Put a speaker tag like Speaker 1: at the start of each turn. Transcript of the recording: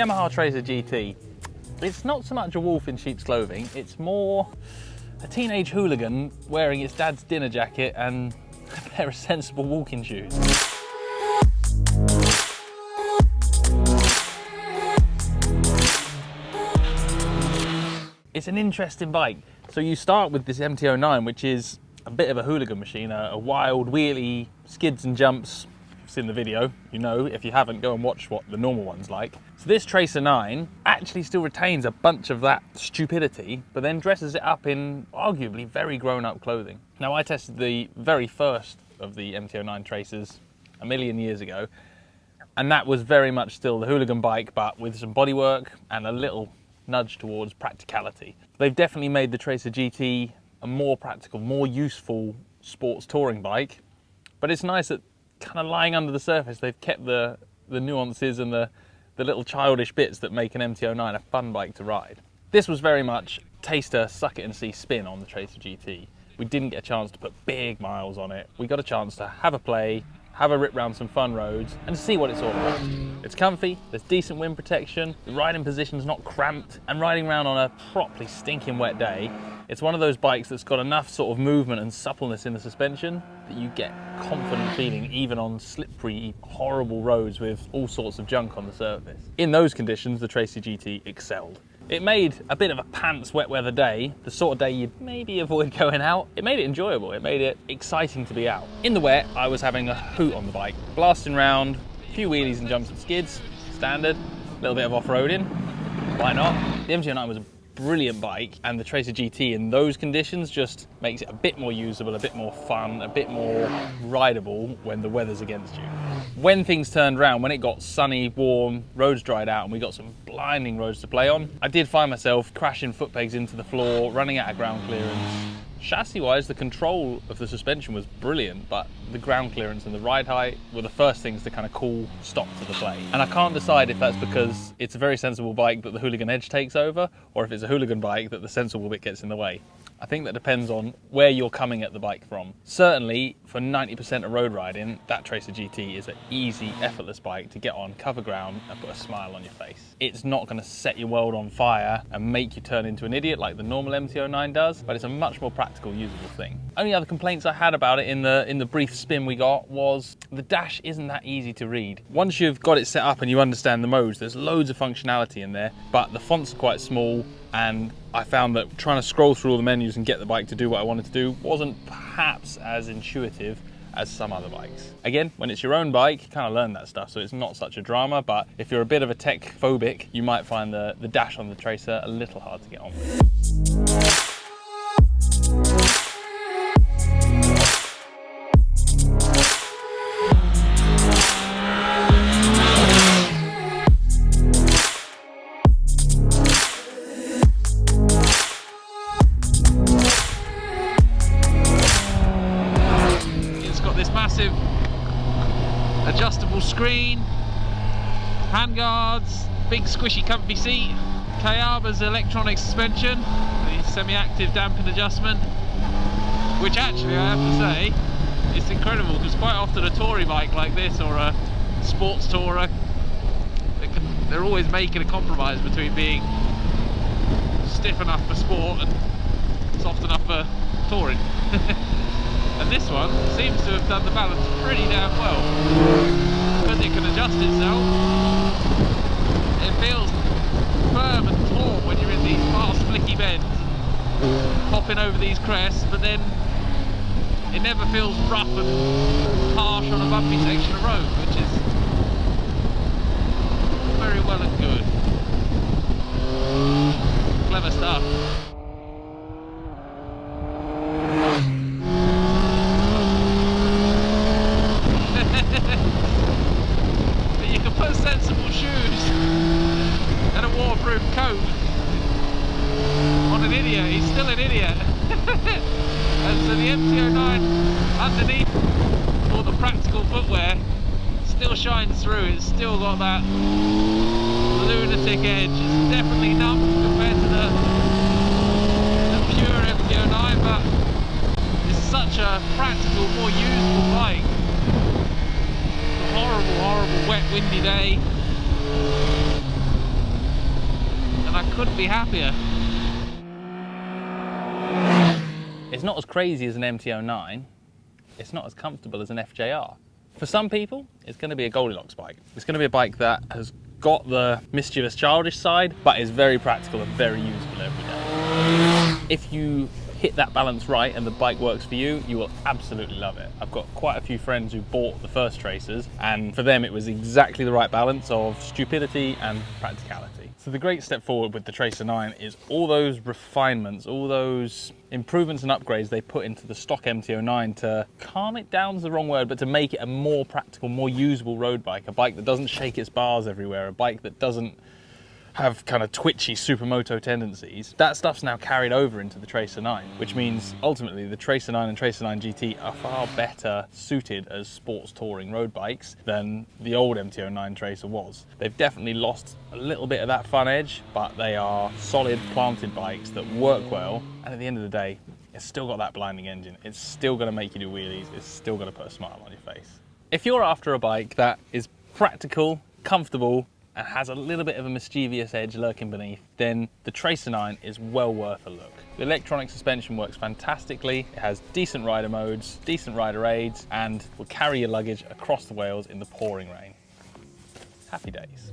Speaker 1: Yamaha Tracer GT. It's not so much a wolf in sheep's clothing, it's more a teenage hooligan wearing its dad's dinner jacket and a pair of sensible walking shoes. It's an interesting bike. So you start with this MT-09, which is a bit of a hooligan machine, a wild wheelie, skids and jumps. In the video, you know. If you haven't, go and watch what the normal one's like. So this Tracer 9 actually still retains a bunch of that stupidity, but then dresses it up in arguably very grown-up clothing. Now, I tested the very first of the MT-09 Tracers a million years ago, and that was very much still the hooligan bike, but with some bodywork and a little nudge towards practicality. They've definitely made the Tracer GT a more practical, more useful sports touring bike, but it's nice that kind of lying under the surface, they've kept the nuances and the little childish bits that make an MT-09 a fun bike to ride. This was very much taster, suck it and see spin on the Tracer GT. We didn't get a chance to put big miles on it. We got a chance to have a play, have a rip round some fun roads and see what it's all about. It's comfy, there's decent wind protection, the riding position's not cramped, and riding around on a properly stinking wet day, it's one of those bikes that's got enough sort of movement and suppleness in the suspension that you get confident feeling even on slippery, horrible roads with all sorts of junk on the surface. In those conditions, the Tracer GT excelled. It made a bit of a pants wet weather day, the sort of day you'd maybe avoid going out. It made it enjoyable, it made it exciting to be out. In the wet, I was having a hoot on the bike, blasting round, a few wheelies and jumps and skids, standard, a little bit of off-roading, why not? The MT-09 was a brilliant bike, and the Tracer GT in those conditions just makes it a bit more usable, a bit more fun, a bit more rideable when the weather's against you. When things turned around, when it got sunny, warm, roads dried out and we got some blinding roads to play on, I did find myself crashing foot pegs into the floor, running out of ground clearance. Chassis-wise, the control of the suspension was brilliant, but the ground clearance and the ride height were the first things to kind of call stop to the play. And I can't decide if that's because it's a very sensible bike that the hooligan edge takes over, or if it's a hooligan bike that the sensible bit gets in the way. I think that depends on where you're coming at the bike from. Certainly, for 90% of road riding, that Tracer GT is an easy, effortless bike to get on, cover ground, and put a smile on your face. It's not going to set your world on fire and make you turn into an idiot like the normal MT-09 does, but it's a much more practical, usable thing. Only other complaints I had about it in the brief spin we got was the dash isn't that easy to read. Once you've got it set up and you understand the modes, there's loads of functionality in there, but the fonts are quite small, and I found that trying to scroll through all the menus and get the bike to do what I wanted to do wasn't perhaps as intuitive as some other bikes. Again, when it's your own bike, you kind of learn that stuff, so it's not such a drama, but if you're a bit of a tech phobic, you might find the dash on the Tracer a little hard to get on with. Massive adjustable screen, handguards, big squishy comfy seat, Kayaba's electronic suspension, the semi-active damping adjustment, which actually I have to say it's incredible because quite often a touring bike like this or a sports tourer, they're always making a compromise between being stiff enough for sport and soft enough for touring. And this one seems to have done the balance pretty damn well. Because it can adjust itself, it feels firm and taut when you're in these fast flicky bends, popping over these crests, but then it never feels rough and harsh on a bumpy section of road, which is very well and good. Clever stuff. But you can put sensible shoes and a waterproof coat on an idiot. He's still an idiot. And so the MT-09 underneath all the practical footwear still shines through. It's still got that lunatic edge. It's definitely numb compared to the pure MT-09, but it's such a practical, more usable bike. Horrible, horrible wet, windy day. and I couldn't be happier. It's not as crazy as an MT-09. It's not as comfortable as an FJR. For some people, it's going to be a Goldilocks bike. It's going to be a bike that has got the mischievous, childish side, but is very practical and very useful every day. If you hit that balance right and the bike works for you, you will absolutely love it. I've got quite a few friends who bought the first Tracers, and for them it was exactly the right balance of stupidity and practicality. So the great step forward with the Tracer 9 is all those refinements, all those improvements and upgrades they put into the stock MT-09 to calm it down is the wrong word, but to make it a more practical, more usable road bike, a bike that doesn't shake its bars everywhere, a bike that doesn't have kind of twitchy supermoto tendencies. That stuff's now carried over into the Tracer 9, which means ultimately the Tracer 9 and Tracer 9 GT are far better suited as sports touring road bikes than the old MT-09 Tracer was. They've definitely lost a little bit of that fun edge, but they are solid planted bikes that work well, and at the end of the day, it's still got that blinding engine. It's still gonna make you do wheelies. It's still gonna put a smile on your face. If you're after a bike that is practical, comfortable, and has a little bit of a mischievous edge lurking beneath, then the Tracer 9 is well worth a look. The electronic suspension works fantastically, it has decent rider modes, decent rider aids, and will carry your luggage across the Wales in the pouring rain. Happy days.